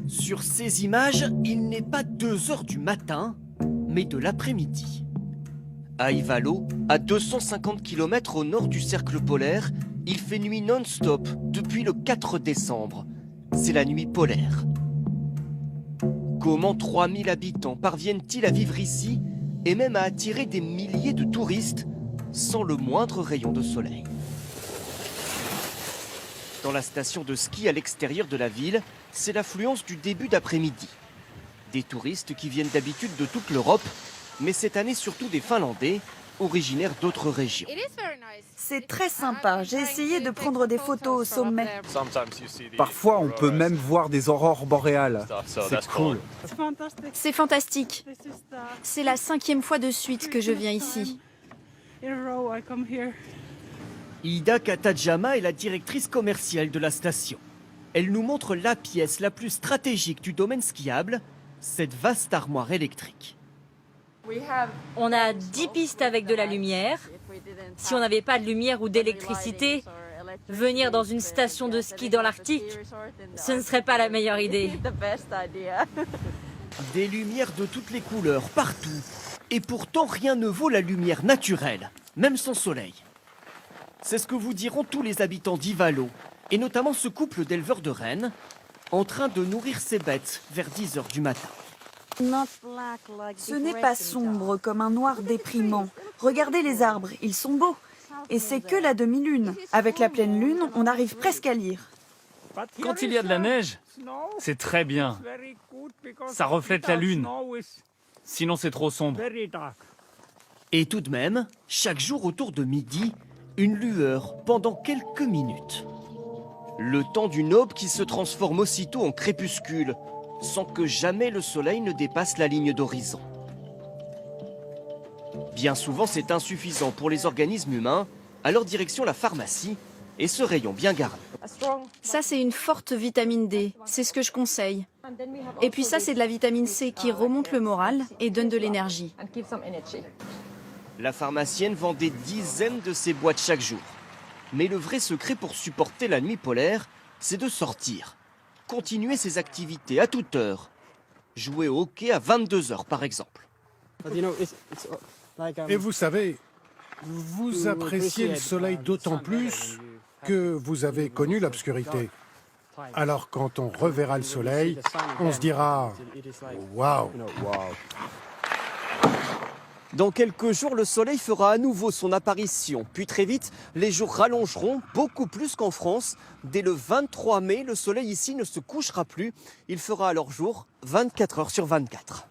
Sur ces images, il n'est pas 2 heures du matin, mais de l'après-midi. À Ivalo, à 250 km au nord du cercle polaire, il fait nuit non-stop depuis le 4 décembre. C'est la nuit polaire. Comment 3000 habitants parviennent-ils à vivre ici et même à attirer des milliers de touristes sans le moindre rayon de soleil? Dans la station de ski à l'extérieur de la ville, c'est l'affluence du début d'après-midi. Des touristes qui viennent d'habitude de toute l'Europe, mais cette année surtout des Finlandais, originaires d'autres régions. C'est très sympa. J'ai essayé de prendre des photos au sommet. Parfois, on peut même voir des aurores boréales. C'est cool. C'est fantastique. C'est la 5e fois de suite que je viens ici. Ida Katajama est la directrice commerciale de la station. Elle nous montre la pièce la plus stratégique du domaine skiable, cette vaste armoire électrique. On a 10 pistes avec de la lumière. Si on n'avait pas de lumière ou d'électricité, venir dans une station de ski dans l'Arctique, ce ne serait pas la meilleure idée. Des lumières de toutes les couleurs, partout. Et pourtant, rien ne vaut la lumière naturelle, même sans soleil. C'est ce que vous diront tous les habitants d'Ivalo, et notamment ce couple d'éleveurs de rennes, en train de nourrir ses bêtes vers 10 heures du matin. Ce n'est pas sombre comme un noir déprimant. Regardez les arbres, ils sont beaux. Et c'est que la demi-lune. Avec la pleine lune, on arrive presque à lire. Quand il y a de la neige, c'est très bien. Ça reflète la lune. Sinon, c'est trop sombre. Et tout de même, chaque jour autour de midi, une lueur pendant quelques minutes. Le temps d'une aube qui se transforme aussitôt en crépuscule, sans que jamais le soleil ne dépasse la ligne d'horizon. Bien souvent, c'est insuffisant pour les organismes humains, alors direction la pharmacie et ce rayon bien garni. Ça, c'est une forte vitamine D. C'est ce que je conseille. Et puis ça, c'est de la vitamine C qui remonte le moral et donne de l'énergie. La pharmacienne vend des dizaines de ces boîtes chaque jour. Mais le vrai secret pour supporter la nuit polaire, c'est de sortir. Continuer ses activités à toute heure. Jouer au hockey à 22 heures par exemple. Et vous savez, vous appréciez le soleil d'autant plus que vous avez connu l'obscurité. Alors quand on reverra le soleil, on se dira « Waouh !» Dans quelques jours, le soleil fera à nouveau son apparition. Puis très vite, les jours rallongeront, beaucoup plus qu'en France. Dès le 23 mai, le soleil ici ne se couchera plus. Il fera alors jour 24 heures sur 24.